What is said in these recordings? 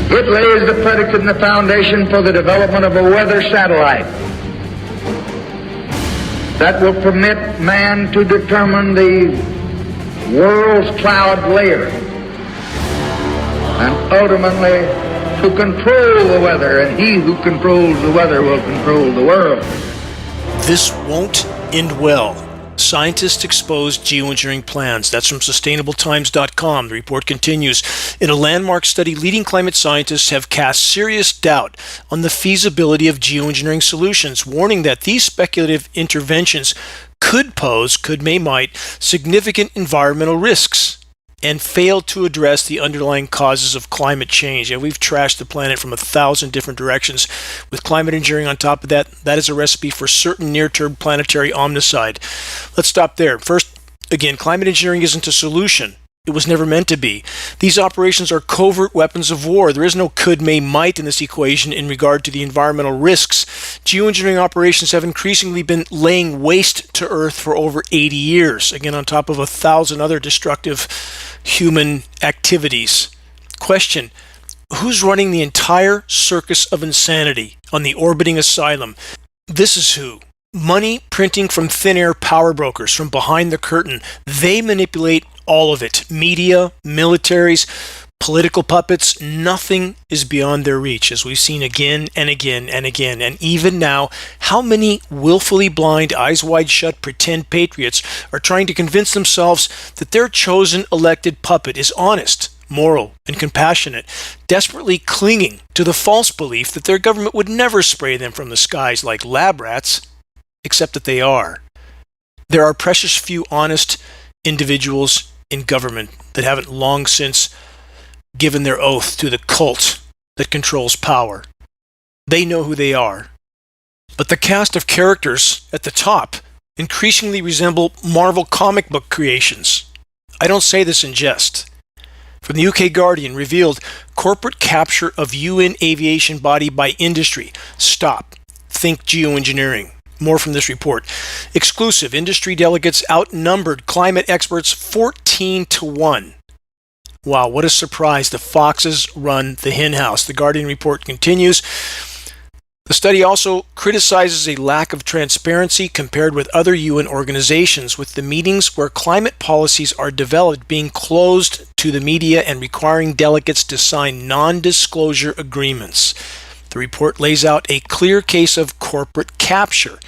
It lays the predicate and the foundation for the development of a weather satellite that will permit man to determine the world's cloud layer and ultimately to control the weather, and he who controls the weather will control the world. This won't end well. Scientists expose geoengineering plans. That's from sustainabletimes.com. The report continues. In a landmark study, leading climate scientists have cast serious doubt on the feasibility of geoengineering solutions, warning that these speculative interventions could pose, might, significant environmental risks and fail to address the underlying causes of climate change. And we've trashed the planet from 1,000 different directions. With climate engineering on top of that, that is a recipe for certain near-term planetary omnicide. Let's stop there. First, again, climate engineering isn't a solution. It was never meant to be. These operations are covert weapons of war. There is no could, may, might in this equation in regard to the environmental risks. Geoengineering operations have increasingly been laying waste to Earth for over 80 years, again on top of 1,000 other destructive human activities. Question: who's running the entire circus of insanity on the orbiting asylum? This is who. Money printing from thin air power brokers from behind the curtain. They manipulate all of it. Media, militaries, political puppets, nothing is beyond their reach, as we've seen again and again and again. And even now, how many willfully blind, eyes wide shut, pretend patriots are trying to convince themselves that their chosen elected puppet is honest, moral, and compassionate, desperately clinging to the false belief that their government would never spray them from the skies like lab rats, except that they are. There are precious few honest individuals in government that haven't long since given their oath to the cult that controls power. They know who they are. But the cast of characters at the top increasingly resemble Marvel comic book creations. I don't say this in jest. From the UK Guardian, revealed corporate capture of UN aviation body by industry. Stop. Think geoengineering. More from this report. Exclusive: industry delegates outnumbered climate experts 14-1. Wow, what a surprise. The foxes run the hen house. The Guardian report continues. The study also criticizes a lack of transparency compared with other UN organizations, with the meetings where climate policies are developed being closed to the media and requiring delegates to sign non-disclosure agreements. The report lays out a clear case of corporate capture.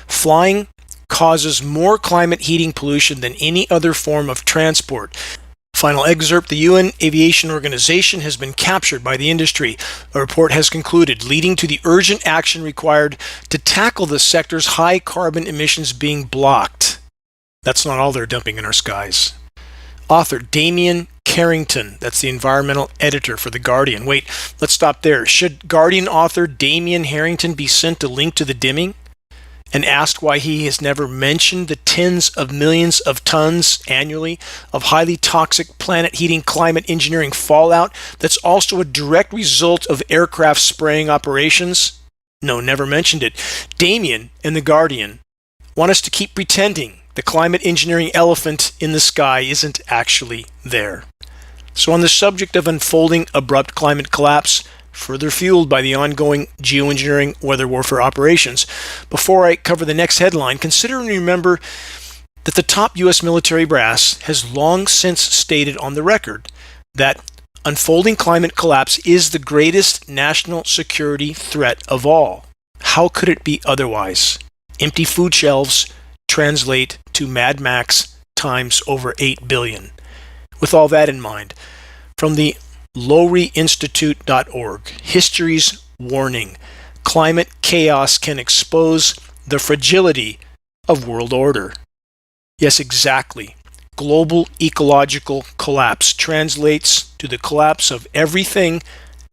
Flying causes more climate heating pollution than any other form of transport. Final excerpt: the UN Aviation Organization has been captured by the industry, a report has concluded, leading to the urgent action required to tackle the sector's high carbon emissions being blocked. That's not all they're dumping in our skies. Author Dane Wigington, that's the environmental editor for The Guardian. Wait, let's stop there. Should Guardian author Dane Wigington be sent a link to the dimming and asked why he has never mentioned the tens of millions of tons annually of highly toxic planet-heating climate engineering fallout that's also a direct result of aircraft spraying operations? No, never mentioned it. Damien and The Guardian want us to keep pretending the climate engineering elephant in the sky isn't actually there. So on the subject of unfolding abrupt climate collapse, further fueled by the ongoing geoengineering weather warfare operations, before I cover the next headline, consider and remember that the top U.S. military brass has long since stated on the record that unfolding climate collapse is the greatest national security threat of all. How could it be otherwise? Empty food shelves translate to Mad Max times over 8 billion. With all that in mind, from the lowryinstitute.org, History's Warning: Climate Chaos Can Expose the Fragility of World Order. Yes, exactly. Global ecological collapse translates to the collapse of everything,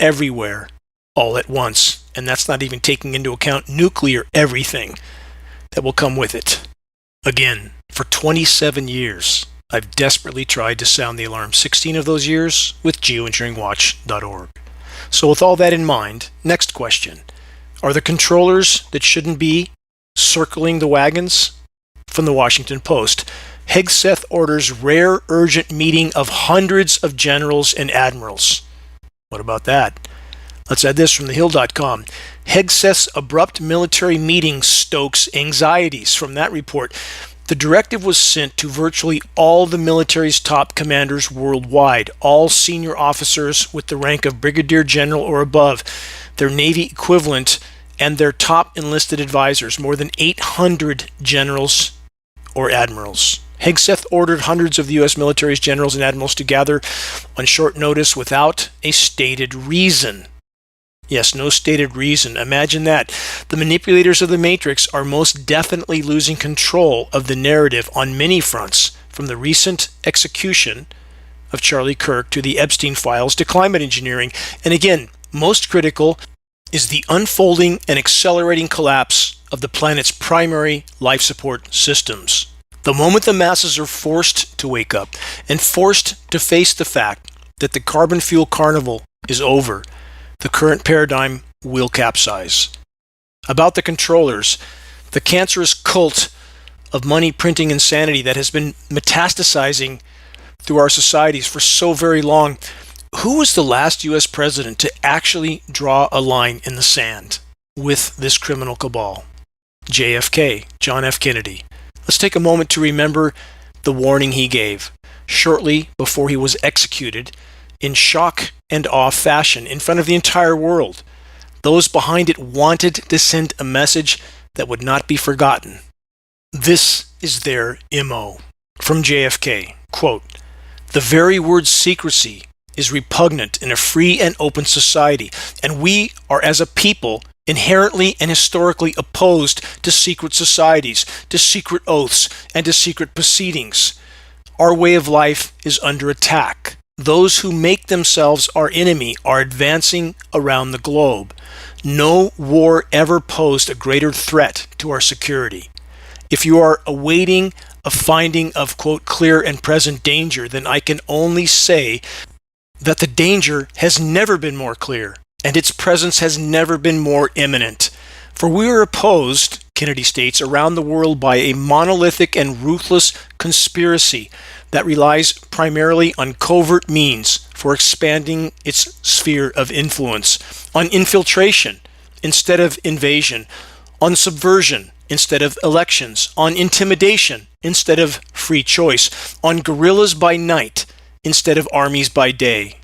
everywhere, all at once. And that's not even taking into account nuclear everything that will come with it. Again, for 27 years, I've desperately tried to sound the alarm, 16 of those years with geoengineeringwatch.org. So with all that in mind, next question. Are the controllers that shouldn't be circling the wagons? From the Washington Post, Hegseth orders rare urgent meeting of hundreds of generals and admirals. What about that? Let's add this from thehill.com. Hegseth's abrupt military meeting stokes anxieties. From that report, the directive was sent to virtually all the military's top commanders worldwide, all senior officers with the rank of brigadier general or above, their Navy equivalent, and their top enlisted advisors, more than 800 generals or admirals. Hegseth ordered hundreds of the U.S. military's generals and admirals to gather on short notice without a stated reason. Yes, no stated reason. Imagine that. The manipulators of the Matrix are most definitely losing control of the narrative on many fronts, from the recent execution of Charlie Kirk to the Epstein files to climate engineering. And again, most critical is the unfolding and accelerating collapse of the planet's primary life support systems. The moment the masses are forced to wake up and forced to face the fact that the carbon fuel carnival is over, the current paradigm will capsize. About the controllers, the cancerous cult of money printing insanity that has been metastasizing through our societies for so very long. Who was the last U.S. president to actually draw a line in the sand with this criminal cabal? JFK, John F. Kennedy. Let's take a moment to remember the warning he gave shortly before he was executed in shock and awe fashion in front of the entire world. Those behind it wanted to send a message that would not be forgotten. This is their MO. From JFK, quote, "The very word secrecy is repugnant in a free and open society, and we are as a people inherently and historically opposed to secret societies, to secret oaths, and to secret proceedings. Our way of life is under attack. Those who make themselves our enemy are advancing around the globe. No war ever posed a greater threat to our security. If you are awaiting a finding of, quote, clear and present danger, then I can only say that the danger has never been more clear, and its presence has never been more imminent. For we are opposed," Kennedy states, "around the world by a monolithic and ruthless conspiracy that relies primarily on covert means for expanding its sphere of influence, on infiltration instead of invasion, on subversion instead of elections, on intimidation instead of free choice, on guerrillas by night instead of armies by day."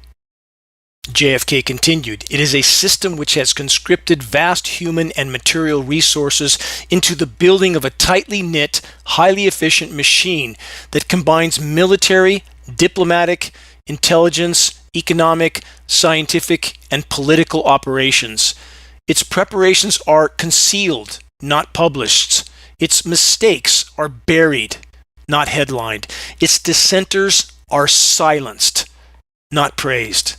JFK continued, "It is a system which has conscripted vast human and material resources into the building of a tightly knit, highly efficient machine that combines military, diplomatic, intelligence, economic, scientific, and political operations. Its preparations are concealed, not published. Its mistakes are buried, not headlined. Its dissenters are silenced, not praised.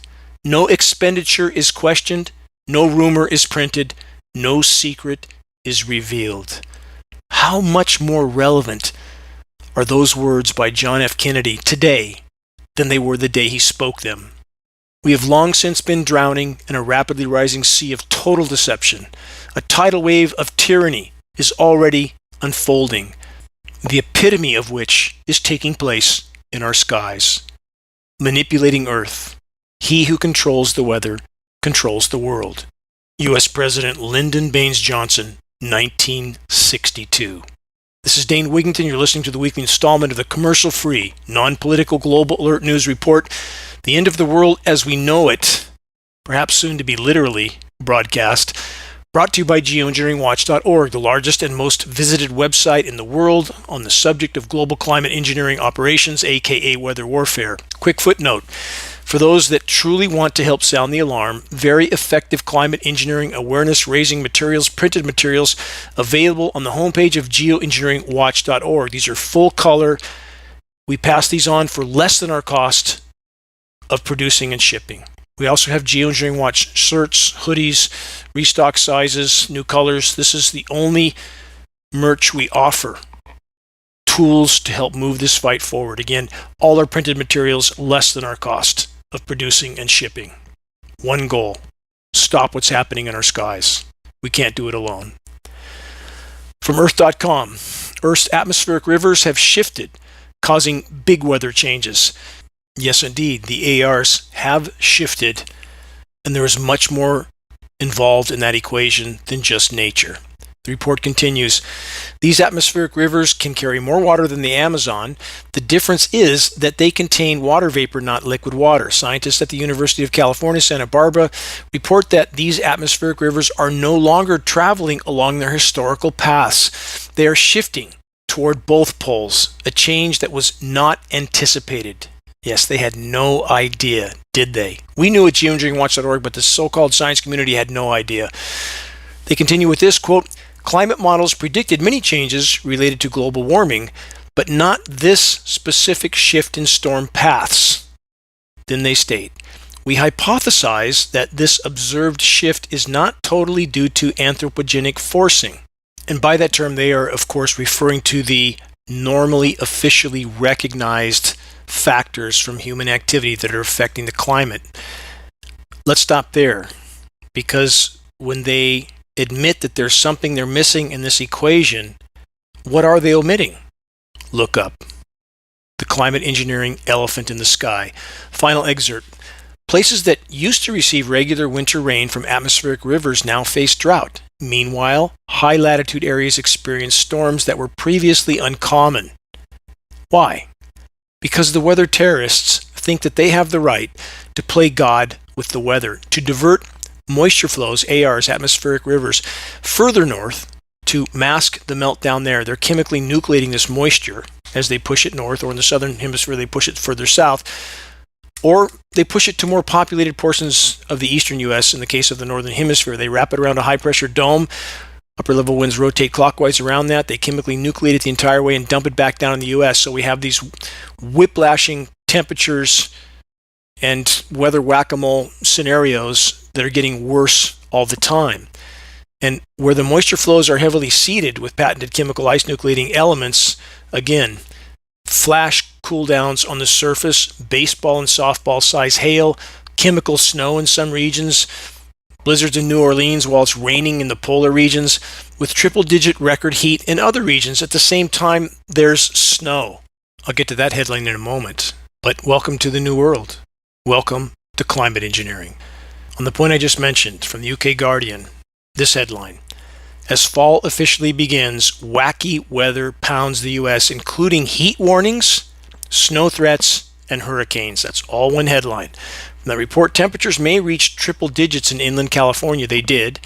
No expenditure is questioned, no rumor is printed, no secret is revealed." How much more relevant are those words by John F. Kennedy today than they were the day he spoke them? We have long since been drowning in a rapidly rising sea of total deception. A tidal wave of tyranny is already unfolding, the epitome of which is taking place in our skies. Manipulating Earth. He who controls the weather controls the world. U.S. President Lyndon Baines Johnson, 1962. This is Dane Wigington. You're listening to the weekly installment of the commercial-free, non-political Global Alert News Report. The end of the world as we know it, perhaps soon to be literally broadcast, brought to you by geoengineeringwatch.org, the largest and most visited website in the world on the subject of global climate engineering operations, aka weather warfare. Quick footnote. For those that truly want to help sound the alarm, very effective climate engineering awareness-raising materials, printed materials, available on the homepage of geoengineeringwatch.org. These are full color. We pass these on for less than our cost of producing and shipping. We also have Geoengineering Watch shirts, hoodies, restock sizes, new colors. This is the only merch we offer. Tools to help move this fight forward. Again, all our printed materials less than our cost of producing and shipping. One goal: stop what's happening in our skies. We can't do it alone. From Earth.com, Earth's atmospheric rivers have shifted, causing big weather changes. Yes, indeed, the ARs have shifted, and there is much more involved in that equation than just nature. The report continues, these atmospheric rivers can carry more water than the Amazon. The difference is that they contain water vapor, not liquid water. Scientists at the University of California, Santa Barbara report that these atmospheric rivers are no longer traveling along their historical paths. They are shifting toward both poles, a change that was not anticipated. Yes, they had no idea, did they? We knew at geoengineeringwatch.org, but the so-called science community had no idea. They continue with this, quote, climate models predicted many changes related to global warming, but not this specific shift in storm paths. Then they state, we hypothesize that this observed shift is not totally due to anthropogenic forcing. And by that term, they are, of course, referring to the normally officially recognized factors from human activity that are affecting the climate. Let's stop there, because when they admit that there's something they're missing in this equation, what are they omitting? Look up. The climate engineering elephant in the sky. Final excerpt. Places that used to receive regular winter rain from atmospheric rivers now face drought. Meanwhile, high latitude areas experience storms that were previously uncommon. Why? Because the weather terrorists think that they have the right to play God with the weather, to divert moisture flows, ARs, atmospheric rivers, further north to mask the meltdown there. They're chemically nucleating this moisture as they push it north, or in the southern hemisphere they push it further south, or they push it to more populated portions of the eastern U.S. In the case of the northern hemisphere, they wrap it around a high-pressure dome. Upper level winds rotate clockwise around that. They chemically nucleate it the entire way and dump it back down in the U.S. So we have these whiplashing temperatures and weather whack-a-mole scenarios that are getting worse all the time. And where the moisture flows are heavily seeded with patented chemical ice nucleating elements, again, flash cool downs on the surface, baseball and softball size hail, chemical snow in some regions, blizzards in New Orleans while it's raining in the polar regions, with triple-digit record heat in other regions. At the same time, there's snow. I'll get to that headline in a moment. But welcome to the new world. Welcome to climate engineering. On the point I just mentioned from the UK Guardian, this headline, as fall officially begins, wacky weather pounds the US, including heat warnings, snow threats, and hurricanes. That's all one headline. From that report, temperatures may reach triple digits in inland California. They did,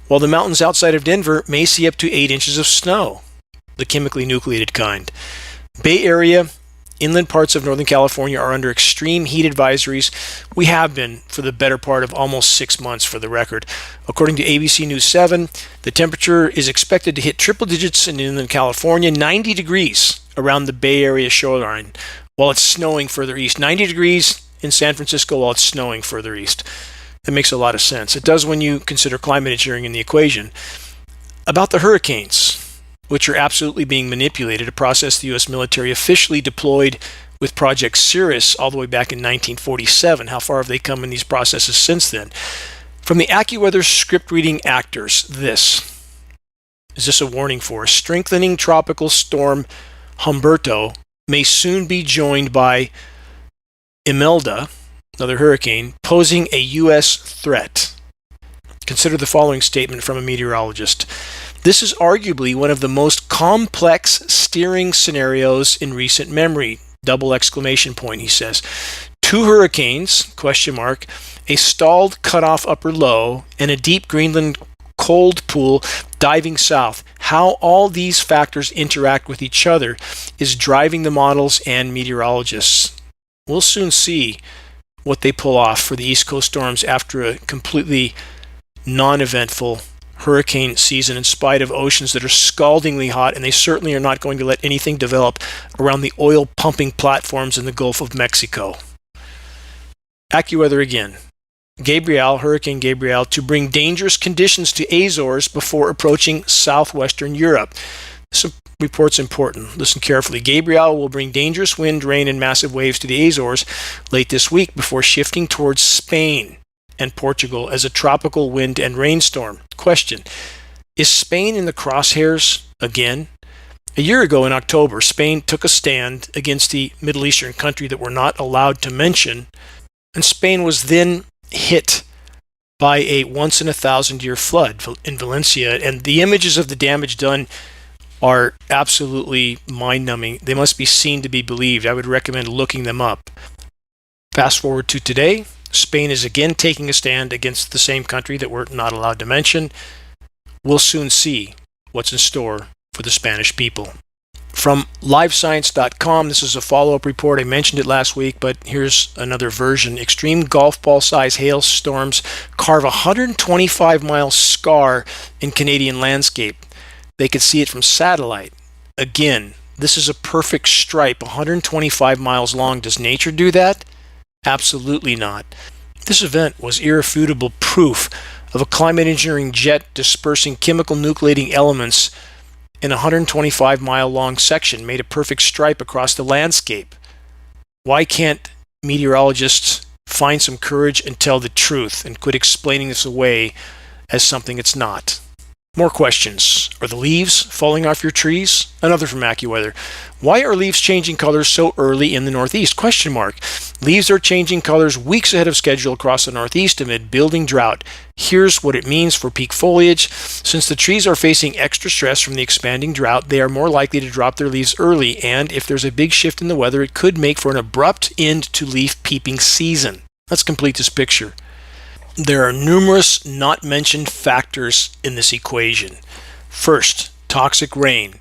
while the mountains outside of Denver may see up to 8 inches of snow, the chemically nucleated kind. Bay Area, inland parts of Northern California are under extreme heat advisories. We have been for the better part of almost 6 months, for the record. According to ABC News 7, the temperature is expected to hit triple digits in inland California, 90 degrees around the Bay Area shoreline, while it's snowing further east. 90 degrees in San Francisco while it's snowing further east. That makes a lot of sense. It does when you consider climate engineering in the equation. About the hurricanes, which are absolutely being manipulated, a process the U.S. military officially deployed with Project Cirrus all the way back in 1947. How far have they come in these processes since then? From the AccuWeather script reading actors, this. Is this a warning for us? Strengthening tropical storm Humberto may soon be joined by Imelda, another hurricane, posing a U.S. threat. Consider the following statement from a meteorologist. This is arguably one of the most complex steering scenarios in recent memory. Double exclamation point, he says. 2 hurricanes, question mark, a stalled cutoff upper low, and a deep Greenland cold pool diving south. How all these factors interact with each other is driving the models and meteorologists. We'll soon see what they pull off for the East Coast storms after a completely non-eventful hurricane season, in spite of oceans that are scaldingly hot, and they certainly are not going to let anything develop around the oil pumping platforms in the Gulf of Mexico. AccuWeather again. Hurricane Gabrielle, to bring dangerous conditions to Azores before approaching southwestern Europe. This report's important. Listen carefully. Gabrielle will bring dangerous wind, rain, and massive waves to the Azores late this week before shifting towards Spain and Portugal as a tropical wind and rainstorm. Question: is Spain in the crosshairs again? A year ago in October, Spain took a stand against the Middle Eastern country that we're not allowed to mention, and Spain was then hit by a once-in-a-thousand-year flood in Valencia. And the images of the damage done are absolutely mind-numbing. They must be seen to be believed. I would recommend looking them up. Fast forward to today, Spain is again taking a stand against the same country that we're not allowed to mention. We'll soon see what's in store for the Spanish people. From livescience.com, this is a follow-up report. I mentioned it last week, but here's another version. Extreme golf ball size hailstorms carve a 125-mile scar in Canadian landscape. They could see it from satellite. Again, this is a perfect stripe, 125 miles long. Does nature do that? Absolutely not. This event was irrefutable proof of a climate engineering jet dispersing chemical nucleating elements in a 125-mile long section, made a perfect stripe across the landscape. Why can't meteorologists find some courage and tell the truth and quit explaining this away as something it's not? More questions. Are the leaves falling off your trees? Another from AccuWeather. Why are leaves changing colors so early in the Northeast? Question mark. Leaves are changing colors weeks ahead of schedule across the Northeast amid building drought. Here's what it means for peak foliage. Since the trees are facing extra stress from the expanding drought, they are more likely to drop their leaves early, and if there's a big shift in the weather, it could make for an abrupt end to leaf peeping season. Let's complete this picture. There are numerous not mentioned factors in this equation. First, toxic rain,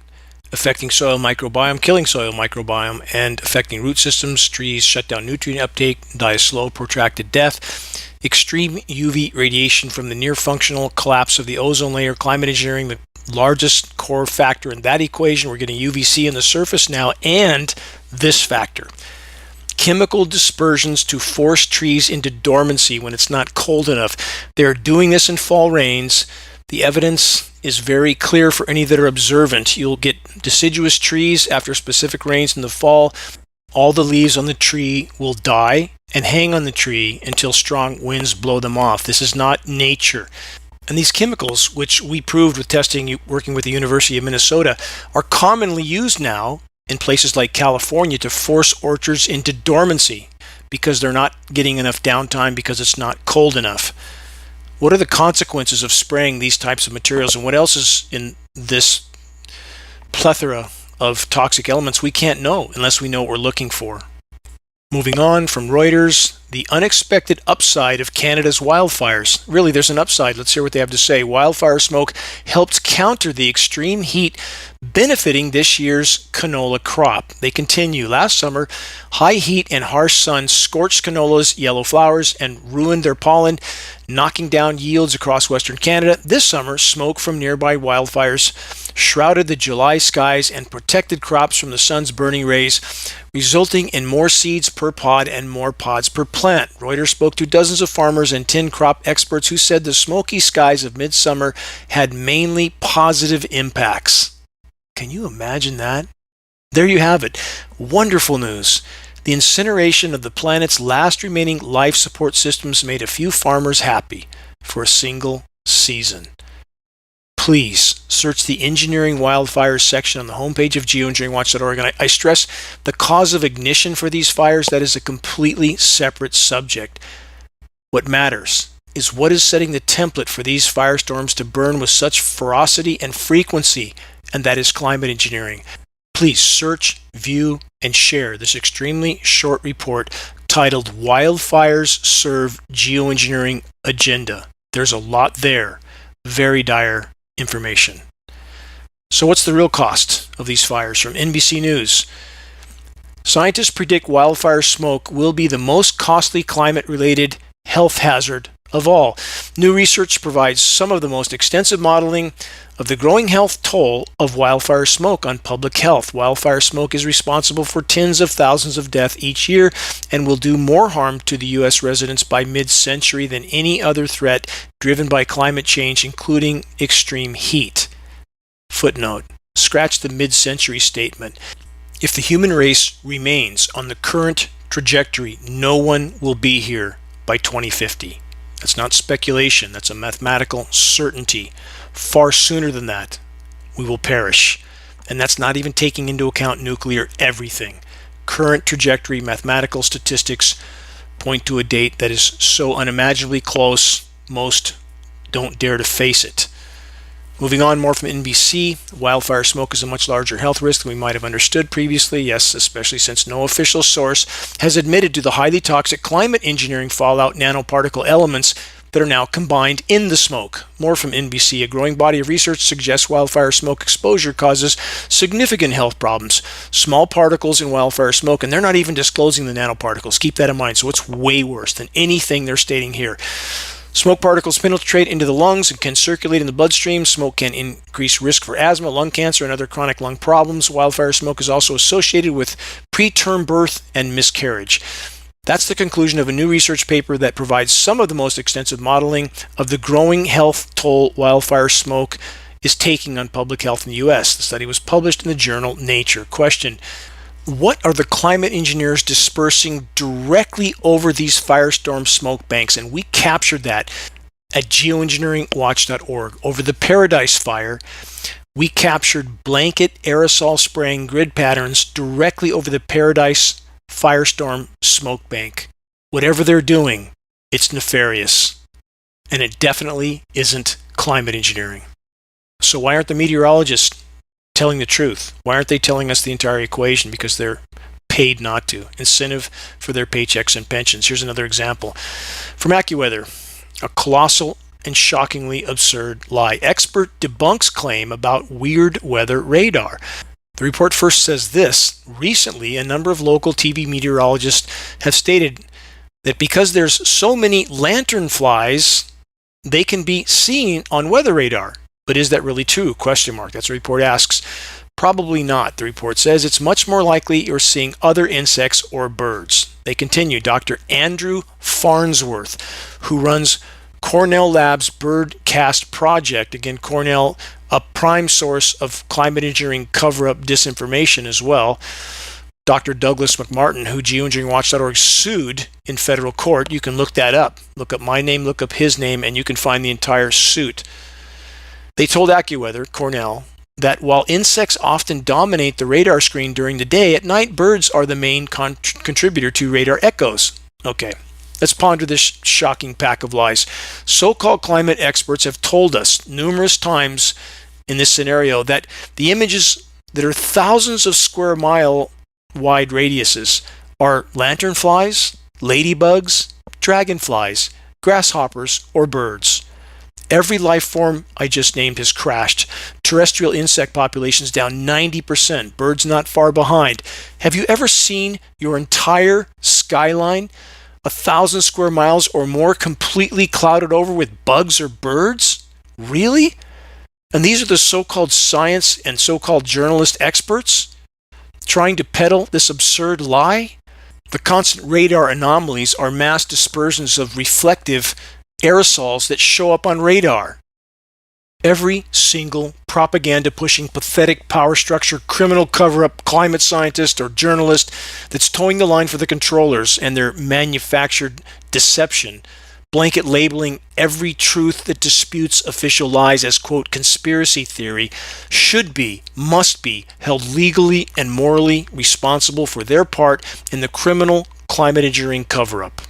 affecting soil microbiome, killing soil microbiome, and affecting root systems. Trees shut down nutrient uptake, die a slow, protracted death. Extreme UV radiation from the near functional collapse of the ozone layer. Climate engineering, the largest core factor in that equation. We're getting UVC on the surface now, and this factor. Chemical dispersions to force trees into dormancy when it's not cold enough. They're doing this in fall rains. The evidence is very clear for any that are observant. You'll get deciduous trees after specific rains in the fall. All the leaves on the tree will die and hang on the tree until strong winds blow them off. This is not nature. And these chemicals, which we proved with testing working with the University of Minnesota, are commonly used now in places like California to force orchards into dormancy because they're not getting enough downtime because it's not cold enough. What are the consequences of spraying these types of materials, and what else is in this plethora of toxic elements? We can't know unless we know what we're looking for. Moving on from Reuters, the unexpected upside of Canada's wildfires. Really, there's an upside. Let's hear what they have to say. Wildfire smoke helped counter the extreme heat, benefiting this year's canola crop. They continue. Last summer, high heat and harsh sun scorched canola's yellow flowers and ruined their pollen, knocking down yields across Western Canada. This summer, smoke from nearby wildfires shrouded the July skies and protected crops from the sun's burning rays, resulting in more seeds per pod and more pods per plant. Reuters spoke to dozens of farmers and 10 crop experts who said the smoky skies of midsummer had mainly positive impacts. Can you imagine that? There you have it. Wonderful news. The incineration of the planet's last remaining life support systems made a few farmers happy for a single season. Please search the Engineering Wildfires section on the homepage of geoengineeringwatch.org. And I stress the cause of ignition for these fires, that is a completely separate subject. What matters is what is setting the template for these firestorms to burn with such ferocity and frequency, and that is climate engineering. Please search, view, and share this extremely short report titled Wildfires Serve Geoengineering Agenda. There's a lot there. Very dire information. So what's the real cost of these fires? From NBC News. Scientists predict wildfire smoke will be the most costly climate-related health hazard of all. New research provides some of the most extensive modeling of the growing health toll of wildfire smoke on public health. Wildfire smoke is responsible for tens of thousands of deaths each year and will do more harm to the U.S. residents by mid-century than any other threat driven by climate change, including extreme heat. Footnote: scratch the mid-century statement. If the human race remains on the current trajectory, no one will be here by 2050. That's not speculation, that's a mathematical certainty. Far sooner than that, we will perish. And that's not even taking into account nuclear everything. Current trajectory mathematical statistics point to a date that is so unimaginably close most don't dare to face it. Moving on, more from NBC. Wildfire smoke is a much larger health risk than we might have understood previously. Yes, especially since no official source has admitted to the highly toxic climate engineering fallout nanoparticle elements that are now combined in the smoke. More from NBC. A growing body of research suggests wildfire smoke exposure causes significant health problems. Small particles in wildfire smoke, and they're not even disclosing the nanoparticles. Keep that in mind. So it's way worse than anything they're stating here. Smoke particles penetrate into the lungs and can circulate in the bloodstream. Smoke can increase risk for asthma, lung cancer, and other chronic lung problems. Wildfire smoke is also associated with preterm birth and miscarriage. That's the conclusion of a new research paper that provides some of the most extensive modeling of the growing health toll wildfire smoke is taking on public health in the U.S. The study was published in the journal Nature. Question: what are the climate engineers dispersing directly over these firestorm smoke banks? And we captured that at geoengineeringwatch.org. Over the Paradise Fire, we captured blanket aerosol spraying grid patterns directly over the Paradise firestorm smoke bank. Whatever they're doing, it's nefarious. And it definitely isn't climate engineering. So why aren't the meteorologists telling the truth? Why aren't they telling us the entire equation? Because they're paid not to. Incentive for their paychecks and pensions. Here's another example. From AccuWeather, a colossal and shockingly absurd lie. Expert debunks claim about weird weather radar. The report first says this: recently, a number of local TV meteorologists have stated that because there's so many lanternflies, they can be seen on weather radar. But is that really true? Question mark. That's what the report asks. Probably not. The report says it's much more likely you're seeing other insects or birds. They continue. Dr. Andrew Farnsworth, who runs Cornell Labs Birdcast Project, again, Cornell, a prime source of climate engineering cover-up disinformation as well. Dr. Douglas McMartin, who geoengineeringwatch.org sued in federal court. You can look that up. Look up my name, look up his name, and you can find the entire suit. They told AccuWeather, Cornell, that while insects often dominate the radar screen during the day, at night birds are the main contributor to radar echoes. Okay, let's ponder this shocking pack of lies. So-called climate experts have told us numerous times in this scenario that the images that are thousands of square mile wide radiuses are lanternflies, ladybugs, dragonflies, grasshoppers, or birds. Every life form I just named has crashed. Terrestrial insect populations down 90%, birds not far behind. Have you ever seen your entire skyline, 1,000 square miles or more, completely clouded over with bugs or birds? Really? And these are the so-called science and so-called journalist experts trying to peddle this absurd lie? The constant radar anomalies are mass dispersions of reflective aerosols that show up on radar. Every single propaganda-pushing, pathetic power structure, criminal cover-up, climate scientist or journalist that's towing the line for the controllers and their manufactured deception, blanket labeling every truth that disputes official lies as, quote, conspiracy theory, should be, must be held legally and morally responsible for their part in the criminal climate engineering cover-up.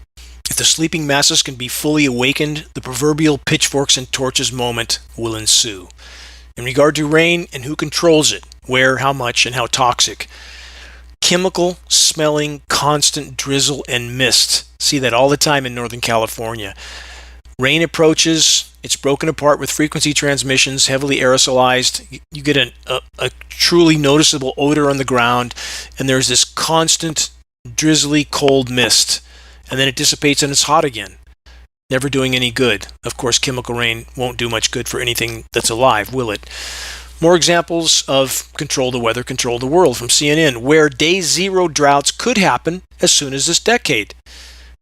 If the sleeping masses can be fully awakened, the proverbial pitchforks and torches moment will ensue. In regard to rain and who controls it, where, how much, and how toxic, chemical smelling, constant drizzle and mist. See that all the time in Northern California. Rain approaches, it's broken apart with frequency transmissions, heavily aerosolized. You get a truly noticeable odor on the ground, and there's this constant drizzly cold mist. And then it dissipates and it's hot again, never doing any good. Of course, chemical rain won't do much good for anything that's alive, will it? More examples of control the weather, control the world from CNN, where day zero droughts could happen as soon as this decade.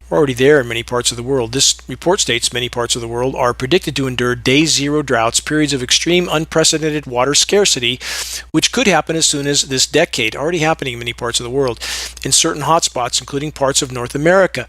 We're already there in many parts of the world. This report states many parts of the world are predicted to endure day zero droughts, periods of extreme unprecedented water scarcity, which could happen as soon as this decade. Already happening in many parts of the world. In certain hotspots, including parts of North America.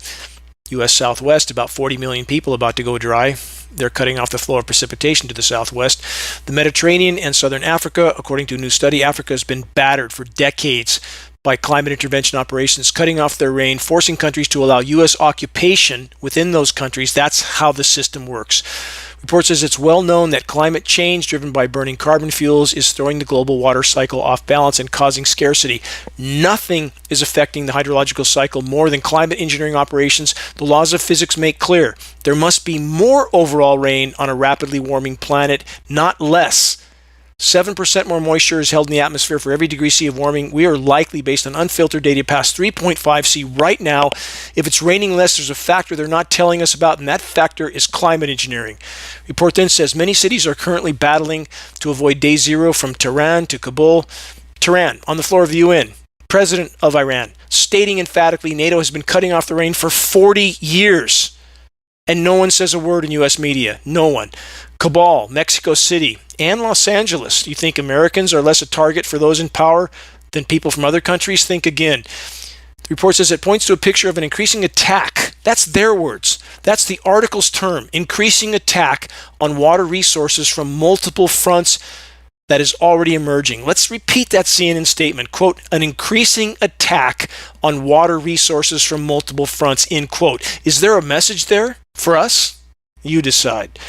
U.S. Southwest, about 40 million people about to go dry. They're cutting off the flow of precipitation to the southwest. The Mediterranean and southern Africa, according to a new study, Africa has been battered for decades by climate intervention operations, cutting off their rain, forcing countries to allow U.S. occupation within those countries. That's how the system works. Report says it's well known that climate change driven by burning carbon fuels is throwing the global water cycle off balance and causing scarcity. Nothing is affecting the hydrological cycle more than climate engineering operations. The laws of physics make clear there must be more overall rain on a rapidly warming planet, not less. 7% more moisture is held in the atmosphere for every degree C of warming. We are likely, based on unfiltered data, past 3.5 C right now. If it's raining less, there's a factor they're not telling us about, and that factor is climate engineering. Report then says many cities are currently battling to avoid day zero, from Tehran to Kabul. Tehran, on the floor of the UN, President of Iran, stating emphatically NATO has been cutting off the rain for 40 years. And no one says a word in U.S. media. No one. Kabul, Mexico City, and Los Angeles. You think Americans are less a target for those in power than people from other countries? Think again. The report says it points to a picture of an increasing attack. That's their words. That's the article's term. Increasing attack on water resources from multiple fronts that is already emerging. Let's repeat that CNN statement. Quote, an increasing attack on water resources from multiple fronts, end quote. Is there a message there for us? You decide.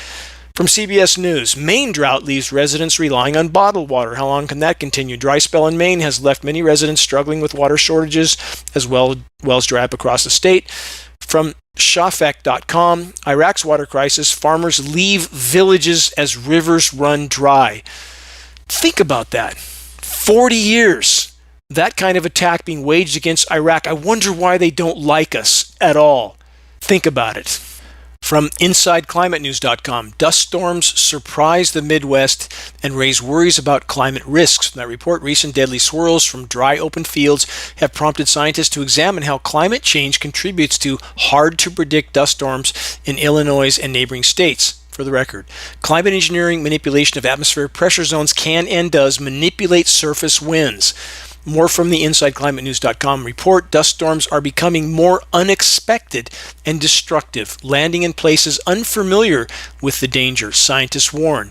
From CBS News, Maine drought leaves residents relying on bottled water. How long can that continue? Dry spell in Maine has left many residents struggling with water shortages, as wells dry up across the state. From Shafak.com, Iraq's water crisis, farmers leave villages as rivers run dry. Think about that. 40 years, that kind of attack being waged against Iraq. I wonder why they don't like us at all. Think about it. From InsideClimateNews.com, dust storms surprise the Midwest and raise worries about climate risks. From that report, recent deadly swirls from dry open fields have prompted scientists to examine how climate change contributes to hard-to-predict dust storms in Illinois and neighboring states. For the record, climate engineering manipulation of atmospheric pressure zones can and does manipulate surface winds. More from the InsideClimateNews.com report. Dust storms are becoming more unexpected and destructive, landing in places unfamiliar with the danger, scientists warn.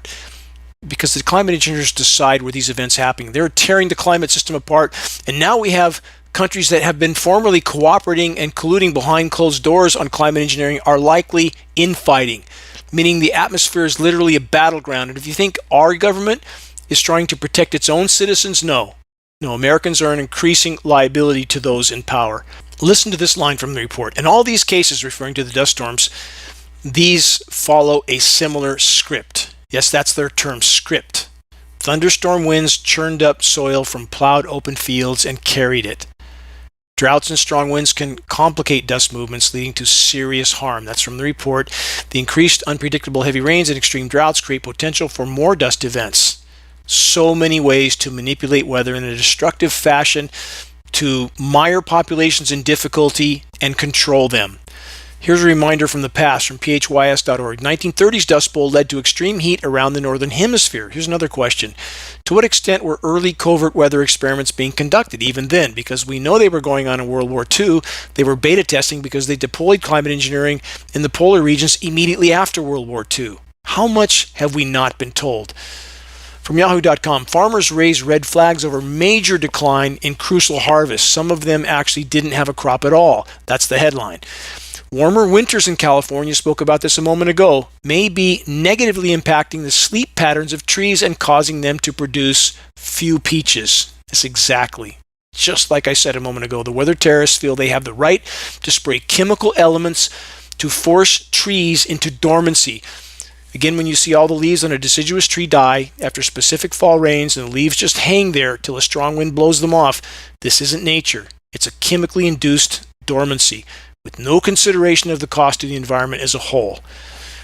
Because the climate engineers decide where these events happen. They're tearing the climate system apart, and now we have countries that have been formerly cooperating and colluding behind closed doors on climate engineering are likely infighting, meaning the atmosphere is literally a battleground. And if you think our government is trying to protect its own citizens, no. No, Americans are an increasing liability to those in power. Listen to this line from the report. In all these cases, referring to the dust storms, these follow a similar script. Yes, that's their term, script. Thunderstorm winds churned up soil from plowed open fields and carried it. Droughts and strong winds can complicate dust movements, leading to serious harm. That's from the report. The increased unpredictable heavy rains and extreme droughts create potential for more dust events. So many ways to manipulate weather in a destructive fashion to mire populations in difficulty and control them. Here's a reminder from the past from phys.org. 1930s Dust Bowl led to extreme heat around the northern hemisphere. Here's another question. To what extent were early covert weather experiments being conducted even then? Because we know they were going on in World War II. They were beta testing because they deployed climate engineering in the polar regions immediately after World War II. How much have we not been told? From Yahoo.com, farmers raise red flags over major decline in crucial harvests. Some of them actually didn't have a crop at all. That's the headline. Warmer winters in California, spoke about this a moment ago, may be negatively impacting the sleep patterns of trees and causing them to produce few peaches. That's exactly. Just like I said a moment ago, the weather terrorists feel they have the right to spray chemical elements to force trees into dormancy. Again, when you see all the leaves on a deciduous tree die after specific fall rains and the leaves just hang there till a strong wind blows them off, this isn't nature. It's a chemically induced dormancy with no consideration of the cost to the environment as a whole.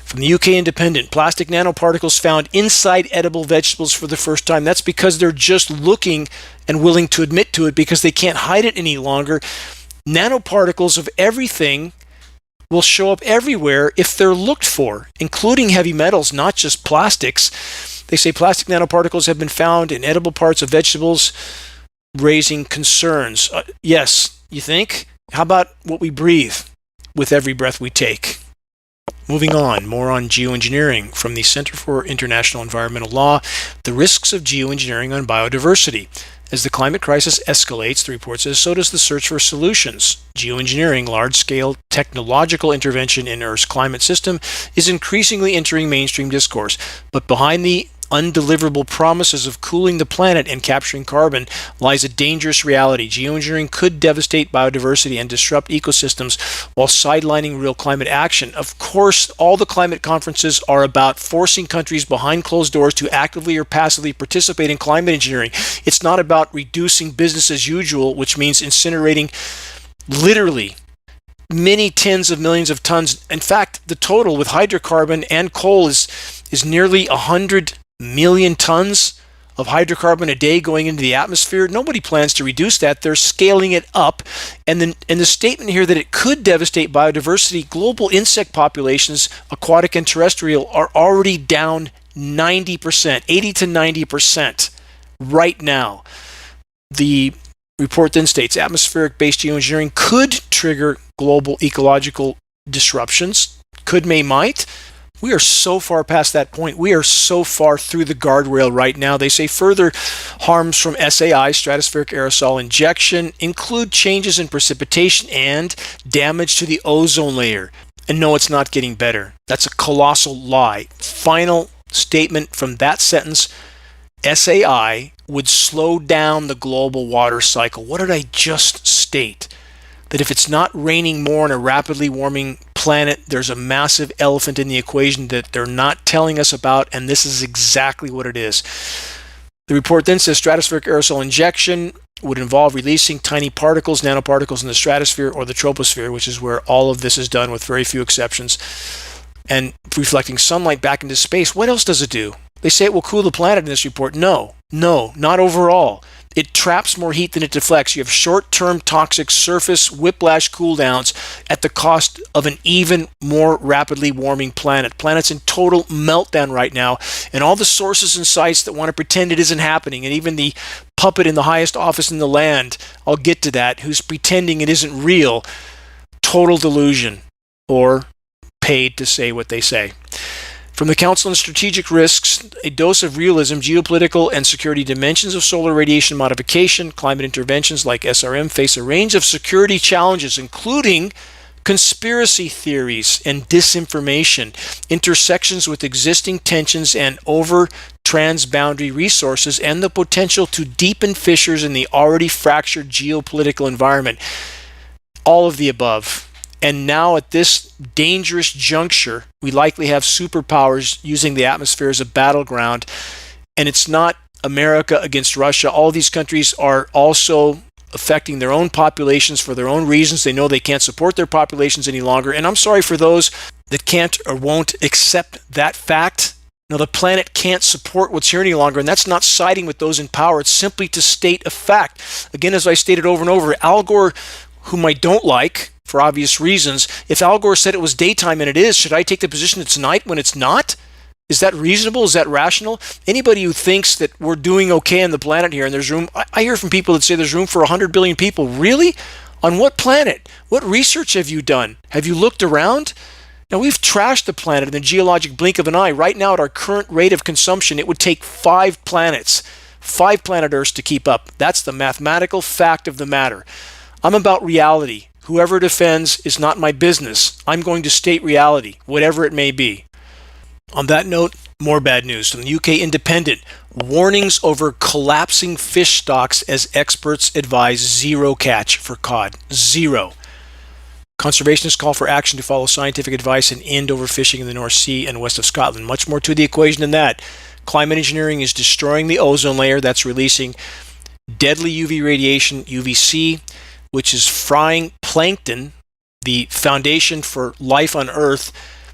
From the UK Independent, plastic nanoparticles found inside edible vegetables for the first time. That's because they're just looking and willing to admit to it because they can't hide it any longer. Nanoparticles of everything will show up everywhere if they're looked for, including heavy metals, not just plastics. They say plastic nanoparticles have been found in edible parts of vegetables, raising concerns. Yes, you think? How about what we breathe with every breath we take? Moving on, more on geoengineering from the Center for International Environmental Law, the risks of geoengineering on biodiversity. As the climate crisis escalates, the report says, so does the search for solutions. Geoengineering, large-scale technological intervention in Earth's climate system, is increasingly entering mainstream discourse. But behind the undeliverable promises of cooling the planet and capturing carbon lies a dangerous reality. Geoengineering could devastate biodiversity and disrupt ecosystems while sidelining real climate action. Of course, all the climate conferences are about forcing countries behind closed doors to actively or passively participate in climate engineering. It's not about reducing business as usual, which means incinerating literally many tens of millions of tons. In fact, the total with hydrocarbon and coal is nearly 100 million tons of hydrocarbon a day going into the atmosphere. Nobody plans to reduce that. They're scaling it up. And the statement here that it could devastate biodiversity, global insect populations, aquatic and terrestrial, are already down 90%, 80 to 90% right now. The report then states atmospheric-based geoengineering could trigger global ecological disruptions. Could, may, might. We are so far past that point. We are so far through the guardrail right now. They say further harms from SAI, stratospheric aerosol injection, include changes in precipitation and damage to the ozone layer. And no, it's not getting better. That's a colossal lie. Final statement from that sentence, SAI would slow down the global water cycle. What did I just state? That if it's not raining more on a rapidly warming planet, there's a massive elephant in the equation that they're not telling us about, and this is exactly what it is. The report then says stratospheric aerosol injection would involve releasing tiny particles, nanoparticles in the stratosphere or the troposphere, which is where all of this is done with very few exceptions, and reflecting sunlight back into space. What else does it do? They say it will cool the planet in this report. No, not overall. It traps more heat than it deflects. You have short-term toxic surface whiplash cooldowns at the cost of an even more rapidly warming planet. Planet's in total meltdown right now, and all the sources and sites that want to pretend it isn't happening, and even the puppet in the highest office in the land, I'll get to that, who's pretending it isn't real, total delusion, or paid to say what they say. From the Council on Strategic Risks, a dose of realism, geopolitical and security dimensions of solar radiation modification, climate interventions like SRM face a range of security challenges, including conspiracy theories and disinformation, intersections with existing tensions and over transboundary resources, and the potential to deepen fissures in the already fractured geopolitical environment. All of the above. And now at this dangerous juncture, we likely have superpowers using the atmosphere as a battleground. And it's not America against Russia. All these countries are also affecting their own populations for their own reasons. They know they can't support their populations any longer. And I'm sorry for those that can't or won't accept that fact. No, the planet can't support what's here any longer. And that's not siding with those in power. It's simply to state a fact. Again, as I stated over and over, Al Gore, whom I don't like, for obvious reasons, if Al Gore said it was daytime and it is, should I take the position it's night when it's not? Is that reasonable? Is that rational? Anybody who thinks that we're doing okay on the planet here and there's room, I hear from people that say there's room for 100 billion people. Really? On what planet? What research have you done? Have you looked around? Now, we've trashed the planet in the geologic blink of an eye. Right now, at our current rate of consumption, it would take 5 planets, 5 planet Earths to keep up. That's the mathematical fact of the matter. I'm about reality. Whoever defends is not my business. I'm going to state reality, whatever it may be. On that note, more bad news from the UK Independent. Warnings over collapsing fish stocks as experts advise zero catch for cod. Zero. Conservationists call for action to follow scientific advice and end overfishing in the North Sea and west of Scotland. Much more to the equation than that. Climate engineering is destroying the ozone layer. That's releasing deadly UV radiation, UVC, which is frying plankton, the foundation for life on Earth,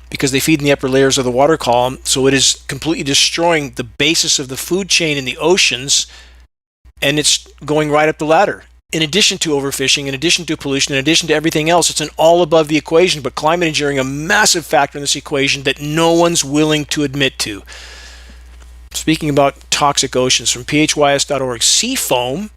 because they feed in the upper layers of the water column. So it is completely destroying the basis of the food chain in the oceans, and it's going right up the ladder. In addition to overfishing, in addition to pollution, in addition to everything else, it's an all above the equation, but climate engineering a massive factor in this equation that no one's willing to admit to. Speaking about toxic oceans, from phys.org, sea foam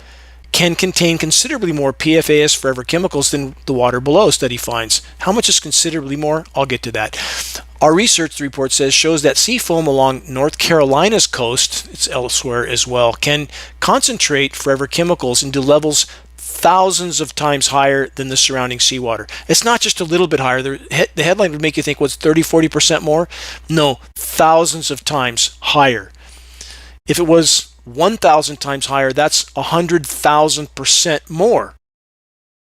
can contain considerably more PFAS forever chemicals than the water below, study finds. How much is considerably more? I'll get to that. Our research, the report says, shows that sea foam along North Carolina's coast, it's elsewhere as well, can concentrate forever chemicals into levels thousands of times higher than the surrounding seawater. It's not just a little bit higher. The headline would make you think, what's 30-40% more? No, thousands of times higher. If it was 1,000 times higher, that's 100,000% more.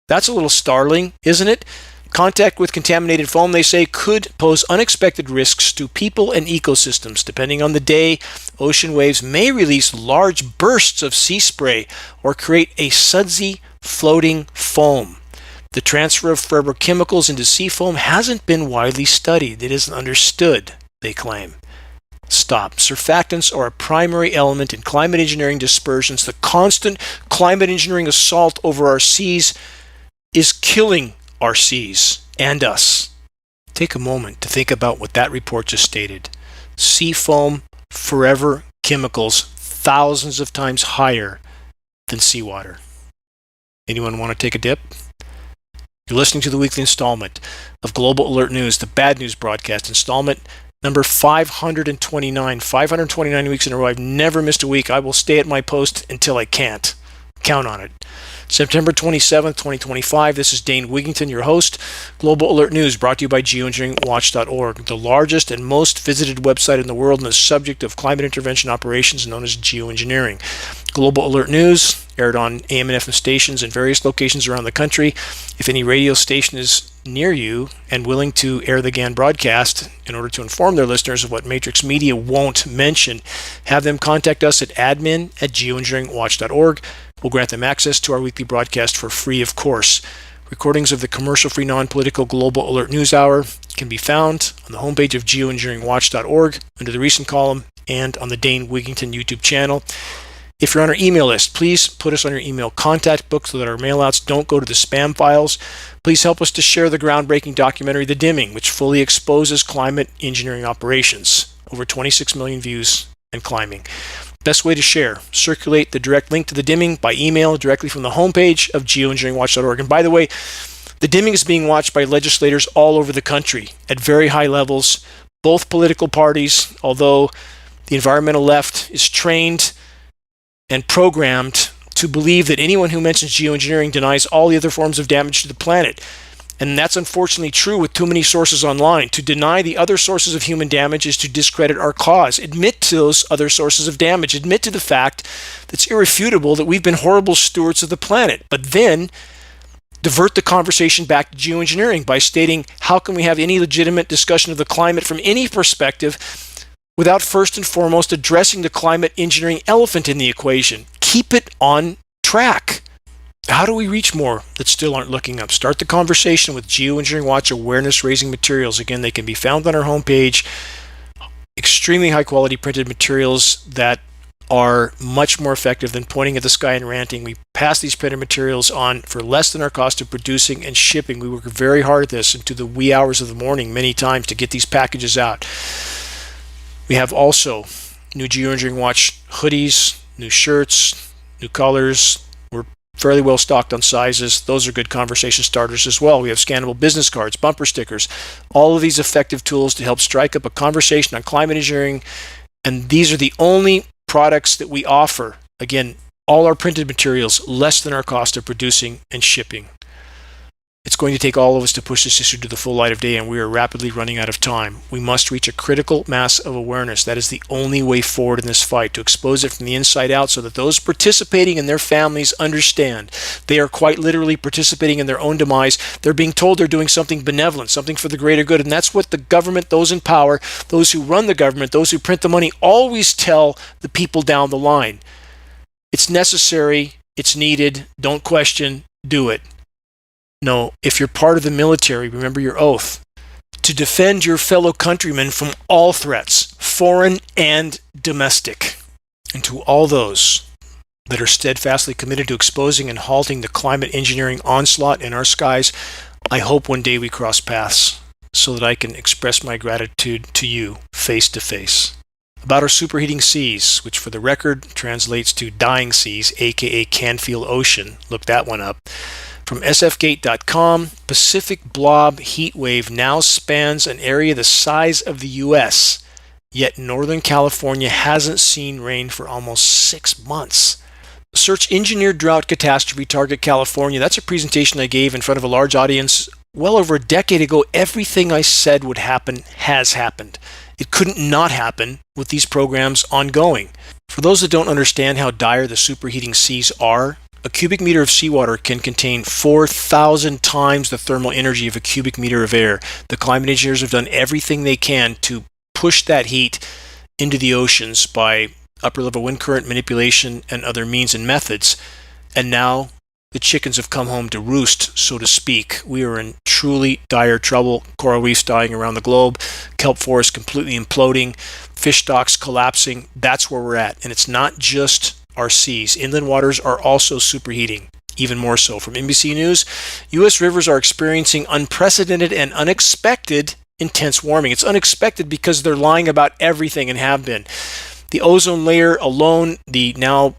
That's a little startling, isn't it? Contact with contaminated foam, they say, could pose unexpected risks to people and ecosystems. Depending on the day, ocean waves may release large bursts of sea spray or create a sudsy, floating foam. The transfer of forever chemicals into sea foam hasn't been widely studied. It isn't understood, they claim. Stop. Surfactants are a primary element in climate engineering dispersions. The constant climate engineering assault over our seas is killing our seas and us. Take a moment to think about what that report just stated. Sea foam, forever chemicals, thousands of times higher than seawater. Anyone want to take a dip? You're listening to the weekly installment of Global Alert News, the Bad News Broadcast, installment number 529. 529 weeks in a row. I've never missed a week. I will stay at my post until I can't. Count on it. September 27th, 2025. This is Dane Wigington, your host. Global Alert News brought to you by geoengineeringwatch.org, the largest and most visited website in the world on the subject of climate intervention operations known as geoengineering. Global Alert News aired on AM and FM stations in various locations around the country. If any radio station is near you and willing to air the GAN broadcast in order to inform their listeners of what Matrix Media won't mention, have them contact us at admin@geoengineeringwatch.org. We'll grant them access to our weekly broadcast for free, of course. Recordings of the commercial-free, non-political Global Alert News Hour can be found on the homepage of geoengineeringwatch.org under the recent column and on the Dane Wigington YouTube channel. If you're on our email list, please put us on your email contact book so that our mailouts don't go to the spam files. Please help us to share the groundbreaking documentary, The Dimming, which fully exposes climate engineering operations. Over 26 million views and climbing. Best way to share, circulate the direct link to The Dimming by email directly from the homepage of geoengineeringwatch.org. And by the way, The Dimming is being watched by legislators all over the country at very high levels, both political parties, although the environmental left is trained and programmed to believe that anyone who mentions geoengineering denies all the other forms of damage to the planet. And that's unfortunately true with too many sources online. To deny the other sources of human damage is to discredit our cause. Admit to those other sources of damage. Admit to the fact that's irrefutable that we've been horrible stewards of the planet. But then divert the conversation back to geoengineering by stating, how can we have any legitimate discussion of the climate from any perspective without first and foremost addressing the climate engineering elephant in the equation? Keep it on track. How do we reach more that still aren't looking up? Start the conversation with Geoengineering Watch awareness-raising materials. Again, they can be found on our homepage. Extremely high-quality printed materials that are much more effective than pointing at the sky and ranting. We pass these printed materials on for less than our cost of producing and shipping. We work very hard at this into the wee hours of the morning many times to get these packages out. We have also new Geoengineering Watch hoodies, new shirts, new colors. We're fairly well stocked on sizes. Those are good conversation starters as well. We have scannable business cards, bumper stickers, all of these effective tools to help strike up a conversation on climate engineering. And these are the only products that we offer. Again, all our printed materials less than our cost of producing and shipping. It's going to take all of us to push this issue to the full light of day, and we are rapidly running out of time. We must reach a critical mass of awareness. That is the only way forward in this fight, to expose it from the inside out so that those participating and their families understand they are quite literally participating in their own demise. They're being told they're doing something benevolent, something for the greater good, and that's what the government, those in power, those who run the government, those who print the money, always tell the people down the line. It's necessary, it's needed, don't question, do it. No, if you're part of the military, remember your oath to defend your fellow countrymen from all threats, foreign and domestic. And to all those that are steadfastly committed to exposing and halting the climate engineering onslaught in our skies, I hope one day we cross paths so that I can express my gratitude to you face to face. About our superheating seas, which for the record translates to dying seas, aka Canfield Ocean. Look that one up. From sfgate.com, Pacific blob heat wave now spans an area the size of the U.S., yet Northern California hasn't seen rain for almost 6 months. Search Engineered Drought Catastrophe Target California. That's a presentation I gave in front of a large audience well over a decade ago. Everything I said would happen has happened. It couldn't not happen with these programs ongoing. For those that don't understand how dire the superheating seas are, a cubic meter of seawater can contain 4,000 times the thermal energy of a cubic meter of air. The climate engineers have done everything they can to push that heat into the oceans by upper level wind current manipulation and other means and methods. And now the chickens have come home to roost, so to speak. We are in truly dire trouble. Coral reefs dying around the globe, kelp forests completely imploding, fish stocks collapsing. That's where we're at. And it's not just our seas. Inland waters are also superheating, even more so. From NBC News, U.S. rivers are experiencing unprecedented and unexpected intense warming. It's unexpected because they're lying about everything and have been. The ozone layer alone, the now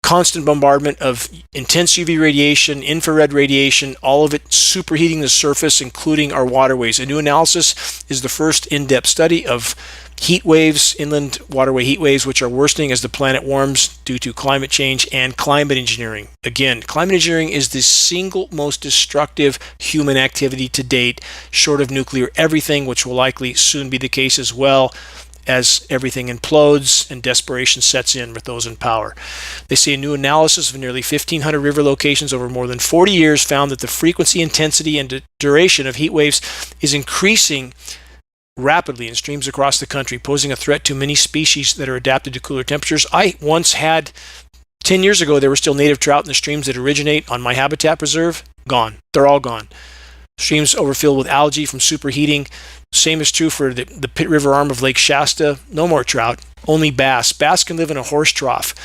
constant bombardment of intense UV radiation, infrared radiation, all of it superheating the surface, including our waterways. A new analysis is the first in-depth study of heat waves, inland waterway heat waves, which are worsening as the planet warms due to climate change and climate engineering. Again, climate engineering is the single most destructive human activity to date, short of nuclear everything, which will likely soon be the case as well, as everything implodes and desperation sets in with those in power. They say a new analysis of nearly 1,500 river locations over more than 40 years found that the frequency, intensity, and duration of heat waves is increasing rapidly in streams across the country, posing a threat to many species that are adapted to cooler temperatures. I once had, 10 years ago, there were still native trout in the streams that originate on my habitat preserve. Gone. They're all gone. Streams overfilled with algae from superheating. Same is true for the Pitt River arm of Lake Shasta. No more trout, only bass. Bass can live in a horse trough.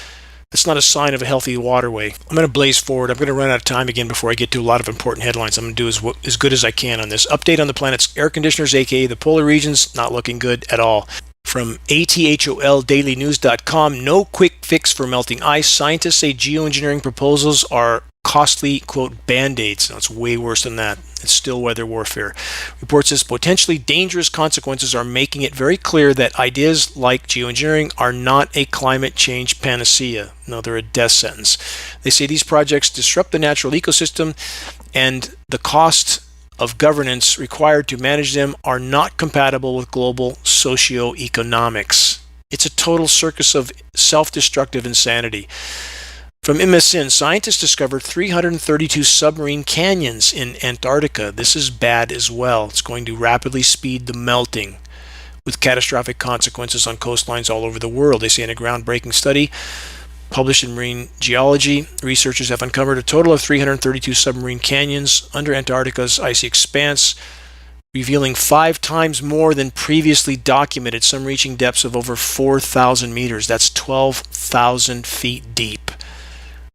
That's not a sign of a healthy waterway. I'm going to blaze forward. I'm going to run out of time again before I get to a lot of important headlines. I'm going to do as good as I can on this. Update on the planet's air conditioners, aka the polar regions, not looking good at all. From atholdailynews.com, no quick fix for melting ice. Scientists say geoengineering proposals are costly, quote, band-aids. No, it's way worse than that. It's still weather warfare. Report says potentially dangerous consequences are making it very clear that ideas like geoengineering are not a climate change panacea. No, they're a death sentence. They say these projects disrupt the natural ecosystem, and the cost of governance required to manage them are not compatible with global socio-economics. It's a total circus of self-destructive insanity. From MSN, scientists discovered 332 submarine canyons in Antarctica. This is bad as well. It's going to rapidly speed the melting with catastrophic consequences on coastlines all over the world. They say in a groundbreaking study published in Marine Geology, researchers have uncovered a total of 332 submarine canyons under Antarctica's icy expanse, revealing 5 times more than previously documented, some reaching depths of over 4,000 meters. That's 12,000 feet deep.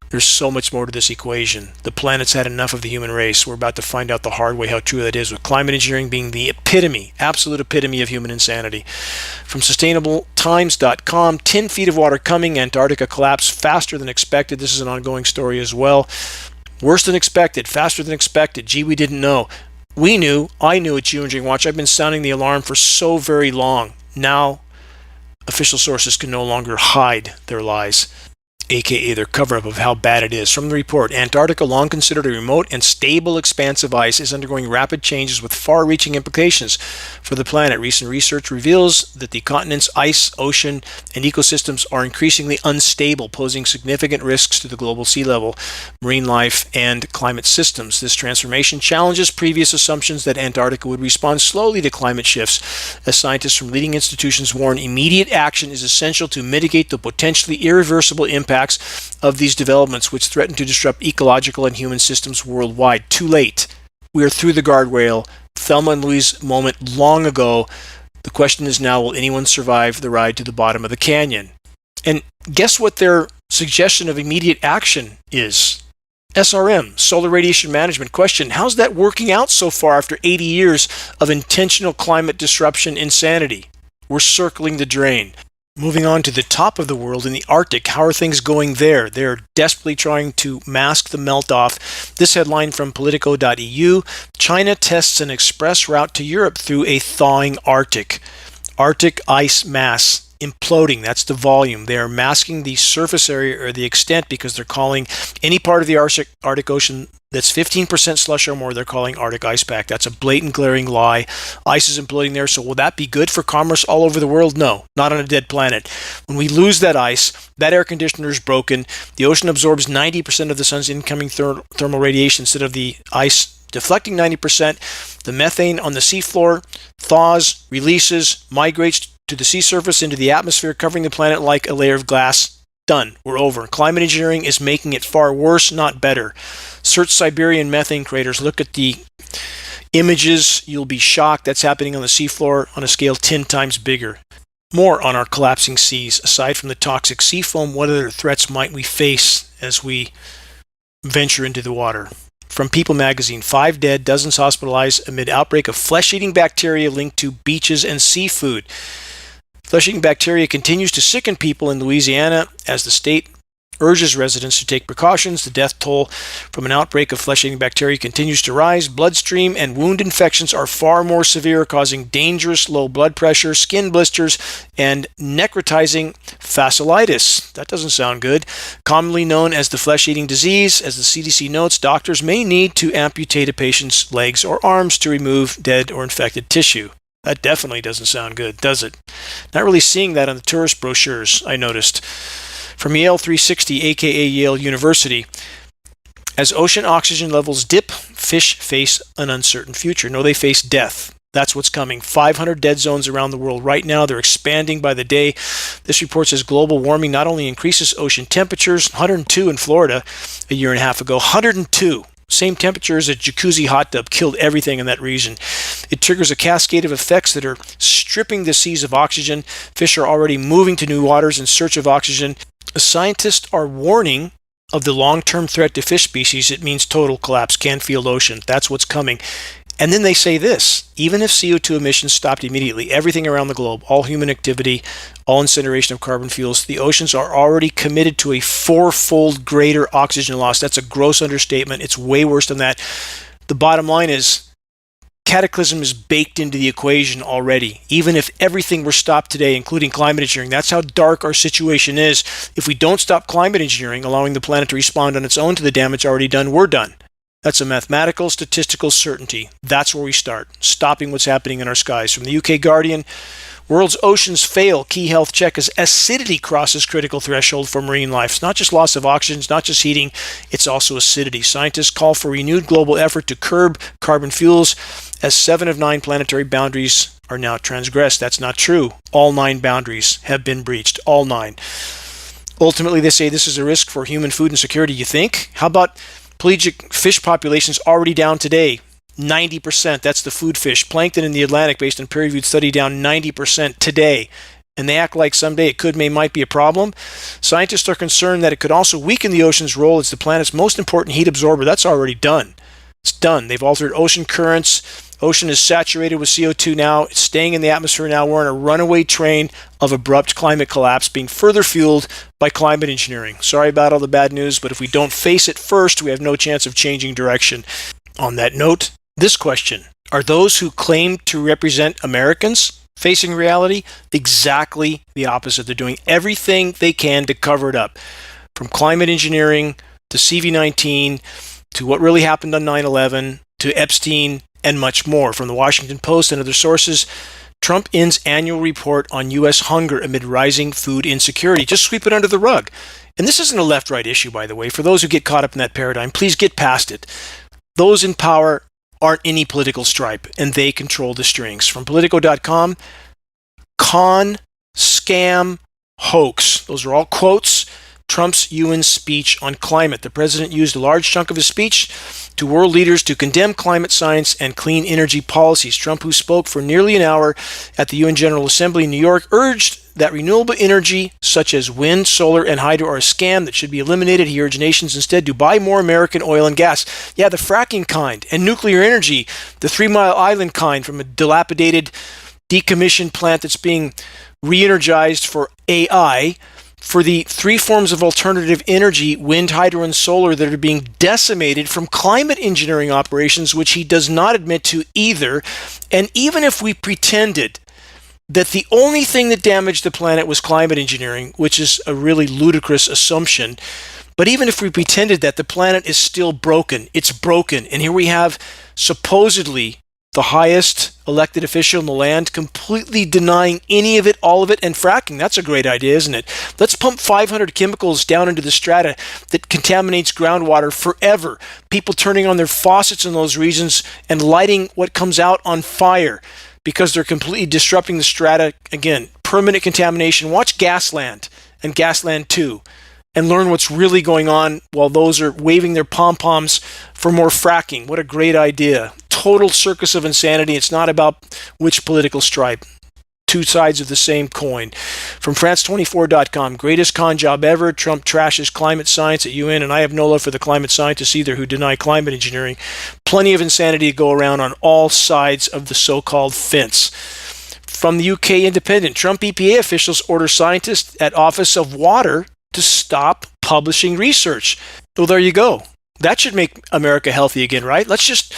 There's so much more to this equation. The planet's had enough of the human race. We're about to find out the hard way how true that is, with climate engineering being the epitome, absolute epitome of human insanity. From sustainabletimes.com, 10 feet of water coming, Antarctica collapse faster than expected. This is an ongoing story as well. Worse than expected, faster than expected. Gee, we didn't know. We knew, I knew at Geoengineering Watch. I've been sounding the alarm for so very long. Now, official sources can no longer hide their lies, aka their cover-up of how bad it is. From the report, Antarctica, long considered a remote and stable expanse of ice, is undergoing rapid changes with far-reaching implications for the planet. Recent research reveals that the continent's ice, ocean, and ecosystems are increasingly unstable, posing significant risks to the global sea level, marine life, and climate systems. This transformation challenges previous assumptions that Antarctica would respond slowly to climate shifts, as scientists from leading institutions warn immediate action is essential to mitigate the potentially irreversible impacts of these developments, which threaten to disrupt ecological and human systems worldwide. Too late. We are through the guardrail. Thelma and Louise moment long ago. The question is now, will anyone survive the ride to the bottom of the canyon? And guess what their suggestion of immediate action is? SRM, solar radiation management. Question, how's that working out so far after 80 years of intentional climate disruption insanity? We're circling the drain. Moving on to the top of the world in the Arctic, how are things going there? They're desperately trying to mask the melt-off. This headline from Politico.eu, China tests an express route to Europe through a thawing Arctic. Arctic ice mass imploding, that's the volume. They are masking the surface area or the extent because they're calling any part of the Arctic Ocean that's 15% slush or more, they're calling Arctic ice pack. That's a blatant, glaring lie. Ice is imploding there, so will that be good for commerce all over the world? No, not on a dead planet. When we lose that ice, that air conditioner is broken. The ocean absorbs 90% of the sun's incoming thermal radiation instead of the ice deflecting 90%. The methane on the seafloor thaws, releases, migrates to the sea surface into the atmosphere, covering the planet like a layer of glass. Done. We're over. Climate engineering is making it far worse, not better. Search Siberian methane craters. Look at the images. You'll be shocked. That's happening on the seafloor on a scale 10 times bigger. More on our collapsing seas. Aside from the toxic sea foam, what other threats might we face as we venture into the water? From People magazine, 5 dead, dozens hospitalized amid outbreak of flesh-eating bacteria linked to beaches and seafood. Flesh-eating bacteria continues to sicken people in Louisiana as the state urges residents to take precautions. The death toll from an outbreak of flesh-eating bacteria continues to rise. Bloodstream and wound infections are far more severe, causing dangerous low blood pressure, skin blisters, and necrotizing fasciitis. That doesn't sound good. Commonly known as the flesh-eating disease, as the CDC notes, doctors may need to amputate a patient's legs or arms to remove dead or infected tissue. That definitely doesn't sound good, does it? Not really seeing that on the tourist brochures, I noticed. From Yale 360, aka Yale University, as ocean oxygen levels dip, fish face an uncertain future. No, they face death. That's what's coming. 500 dead zones around the world right now. They're expanding by the day. This report says global warming not only increases ocean temperatures, 102 in Florida a year and a half ago, 102. Same temperature as a jacuzzi hot tub, killed everything in that region. It triggers a cascade of effects that are stripping the seas of oxygen. Fish are already moving to new waters in search of oxygen. Scientists are warning of the long-term threat to fish species. It means total collapse, Canfield Ocean. That's what's coming. And then they say this, even if CO2 emissions stopped immediately, everything around the globe, all human activity, all incineration of carbon fuels, the oceans are already committed to a 4-fold greater oxygen loss. That's a gross understatement. It's way worse than that. The bottom line is cataclysm is baked into the equation already. Even if everything were stopped today, including climate engineering, that's how dark our situation is. If we don't stop climate engineering, allowing the planet to respond on its own to the damage already done, we're done. That's a mathematical, statistical certainty. That's where we start, stopping what's happening in our skies. From the UK Guardian, world's oceans fail. Key health check as acidity crosses critical threshold for marine life. It's not just loss of oxygen, it's not just heating, it's also acidity. Scientists call for renewed global effort to curb carbon fuels as 7 of 9 planetary boundaries are now transgressed. That's not true. All 9 boundaries have been breached. All 9. Ultimately, they say this is a risk for human food and security. You think? How about pelagic fish populations already down today? 90%. That's the food fish. Plankton in the Atlantic, based on peer-reviewed study, down 90% today. And they act like someday it might be a problem. Scientists are concerned that it could also weaken the ocean's role as the planet's most important heat absorber. That's already done. It's done. They've altered ocean currents. Ocean is saturated with CO2 now. It's staying in the atmosphere now. We're on a runaway train of abrupt climate collapse being further fueled by climate engineering. Sorry about all the bad news, but if we don't face it first, we have no chance of changing direction. On that note, this question: are those who claim to represent Americans facing reality? Exactly the opposite. They're doing everything they can to cover it up. From climate engineering to CV-19 to what really happened on 9/11 to Epstein and much more. From the Washington Post and other sources, Trump ends annual report on U.S. hunger amid rising food insecurity. Just sweep it under the rug. And this isn't a left-right issue, by the way. For those who get caught up in that paradigm, please get past it. Those in power aren't any political stripe, and they control the strings. From Politico.com, con, scam, hoax. Those are all quotes. Trump's UN speech on climate. The president used a large chunk of his speech to world leaders to condemn climate science and clean energy policies. Trump, who spoke for nearly an hour at the UN General Assembly in New York, urged that renewable energy such as wind, solar, and hydro are a scam that should be eliminated. He urged nations instead to buy more American oil and gas. Yeah, the fracking kind, and nuclear energy, the 3 Mile Island kind from a dilapidated decommissioned plant that's being re-energized for AI, for the three forms of alternative energy, wind, hydro, and solar, that are being decimated from climate engineering operations, which he does not admit to either. And even if we pretended that the only thing that damaged the planet was climate engineering, which is a really ludicrous assumption, but even if we pretended that, the planet is still broken. It's broken. And here we have supposedly the highest elected official in the land completely denying any of it, all of it, and fracking. That's a great idea, isn't it? Let's pump 500 chemicals down into the strata that contaminates groundwater forever. People turning on their faucets in those regions and lighting what comes out on fire because they're completely disrupting the strata. Again, permanent contamination. Watch Gasland and Gasland 2 and learn what's really going on while those are waving their pom-poms for more fracking. What a great idea. Total circus of insanity. It's not about which political stripe. Two sides of the same coin. From France24.com, greatest con job ever. Trump trashes climate science at UN, and I have no love for the climate scientists either who deny climate engineering. Plenty of insanity to go around on all sides of the so-called fence. From the UK Independent, Trump EPA officials order scientists at Office of Water to stop publishing research. Well, there you go. That should make America healthy again, right? Let's just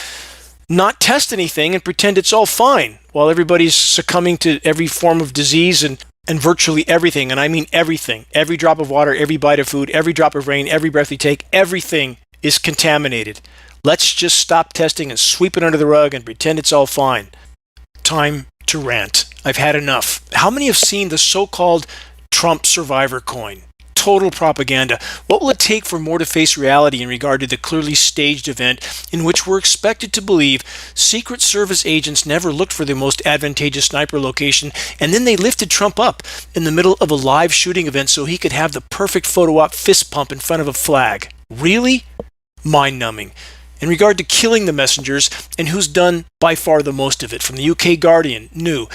not test anything and pretend it's all fine while everybody's succumbing to every form of disease and virtually everything. And I mean everything. Every drop of water, every bite of food, every drop of rain, every breath we take, everything is contaminated. Let's just stop testing and sweep it under the rug and pretend it's all fine. Time to rant. I've had enough. How many have seen the so-called Trump survivor coin? Total propaganda. What will it take for more to face reality in regard to the clearly staged event in which we're expected to believe Secret Service agents never looked for the most advantageous sniper location, and then they lifted Trump up in the middle of a live shooting event so he could have the perfect photo op fist pump in front of a flag? Really? Mind-numbing. In regard to killing the messengers and who's done by far the most of it, from the UK Guardian, new.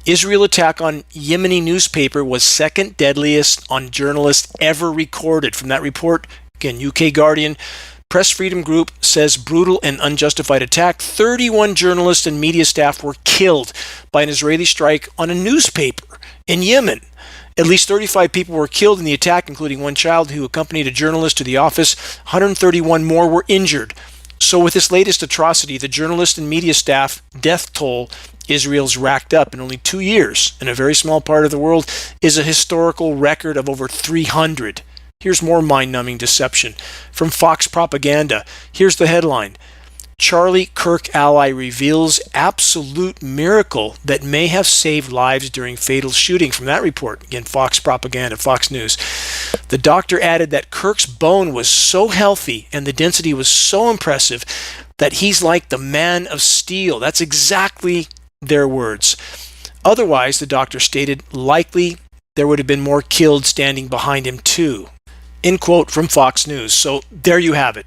Israel attack on Yemeni newspaper was second deadliest on journalists ever recorded. From that report, again, UK Guardian, Press Freedom Group says brutal and unjustified attack. 31 journalists and media staff were killed by an Israeli strike on a newspaper in Yemen. At least 35 people were killed in the attack, including one child who accompanied a journalist to the office. 131 more were injured. So with this latest atrocity, the journalist and media staff death toll Israel's racked up in only 2 years in a very small part of the world is a historical record of over 300. Here's more mind-numbing deception. From Fox Propaganda, here's the headline. Charlie Kirk ally reveals absolute miracle that may have saved lives during fatal shooting. From that report, again, Fox Propaganda, Fox News. The doctor added that Kirk's bone was so healthy and the density was so impressive that he's like the man of steel. That's exactly their words. Otherwise, the doctor stated, likely there would have been more killed standing behind him too. End quote from Fox News. So there you have it.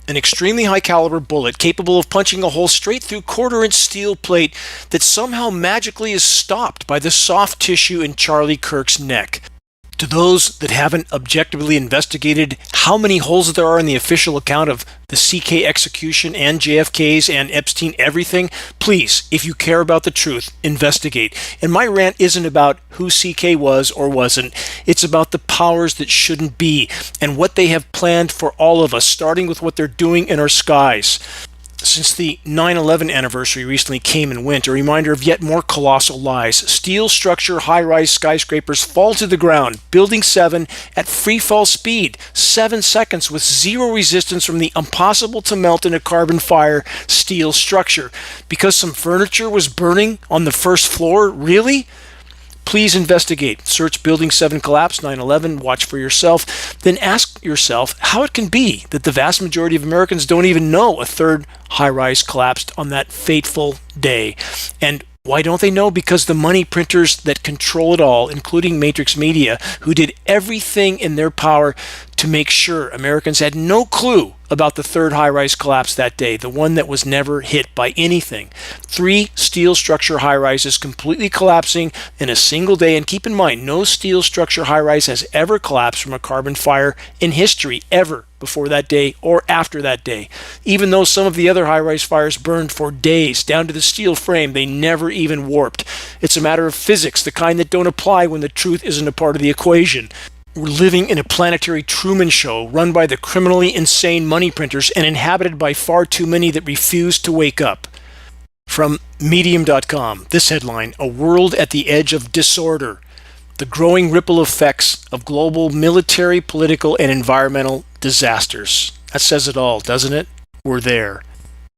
An extremely high caliber bullet capable of punching a hole straight through quarter-inch steel plate that somehow magically is stopped by the soft tissue in Charlie Kirk's neck. To those that haven't objectively investigated how many holes there are in the official account of the CK execution and JFK's and Epstein everything, please, if you care about the truth, investigate. And my rant isn't about who CK was or wasn't. It's about the powers that shouldn't be and what they have planned for all of us, starting with what they're doing in our skies. Since the 9/11 anniversary recently came and went, a reminder of yet more colossal lies. Steel structure, high-rise skyscrapers fall to the ground. Building 7 at free fall speed, 7 seconds with zero resistance from the impossible to melt in a carbon fire steel structure. Because some furniture was burning on the first floor? Really? Please investigate. Search Building 7 collapse, 9/11, watch for yourself. Then ask yourself how it can be that the vast majority of Americans don't even know a third high-rise collapsed on that fateful day. And why don't they know? Because the money printers that control it all, including Matrix Media, who did everything in their power to make sure Americans had no clue about the third high-rise collapse that day, the one that was never hit by anything. 3 steel structure high-rises completely collapsing in a single day. And keep in mind, no steel structure high-rise has ever collapsed from a carbon fire in history, ever, before that day or after that day. Even though some of the other high-rise fires burned for days, down to the steel frame, they never even warped. It's a matter of physics, the kind that don't apply when the truth isn't a part of the equation. We're living in a planetary Truman Show run by the criminally insane money printers and inhabited by far too many that refuse to wake up. From Medium.com, this headline: A World at the Edge of Disorder. The growing ripple effects of global military, political, and environmental disasters. That says it all, doesn't it? We're there.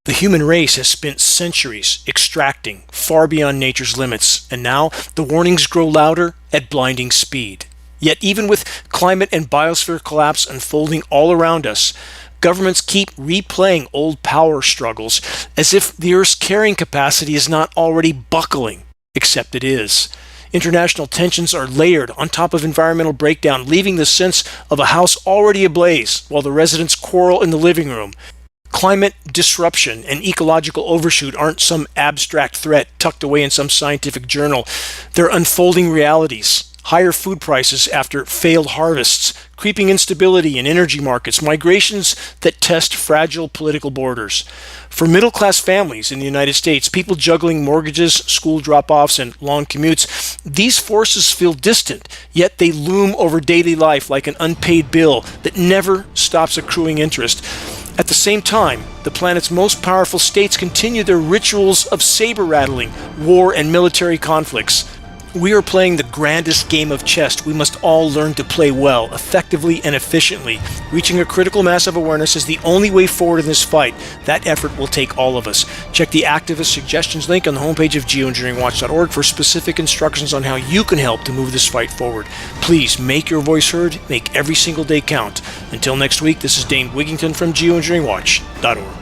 The human race has spent centuries extracting far beyond nature's limits, and now the warnings grow louder at blinding speed. Yet even with climate and biosphere collapse unfolding all around us, governments keep replaying old power struggles as if the Earth's carrying capacity is not already buckling, except it is. International tensions are layered on top of environmental breakdown, leaving the sense of a house already ablaze while the residents quarrel in the living room. Climate disruption and ecological overshoot aren't some abstract threat tucked away in some scientific journal. They're unfolding realities. Higher food prices after failed harvests, creeping instability in energy markets, migrations that test fragile political borders. For middle-class families in the United States, people juggling mortgages, school drop-offs, and long commutes, these forces feel distant, yet they loom over daily life like an unpaid bill that never stops accruing interest. At the same time, the planet's most powerful states continue their rituals of saber-rattling, war, and military conflicts. We are playing the grandest game of chess we must all learn to play well, effectively, and efficiently. Reaching a critical mass of awareness is the only way forward in this fight. That effort will take all of us. Check the activist suggestions link on the homepage of geoengineeringwatch.org for specific instructions on how you can help to move this fight forward. Please make your voice heard, make every single day count. Until next week, this is Dane Wigington from geoengineeringwatch.org.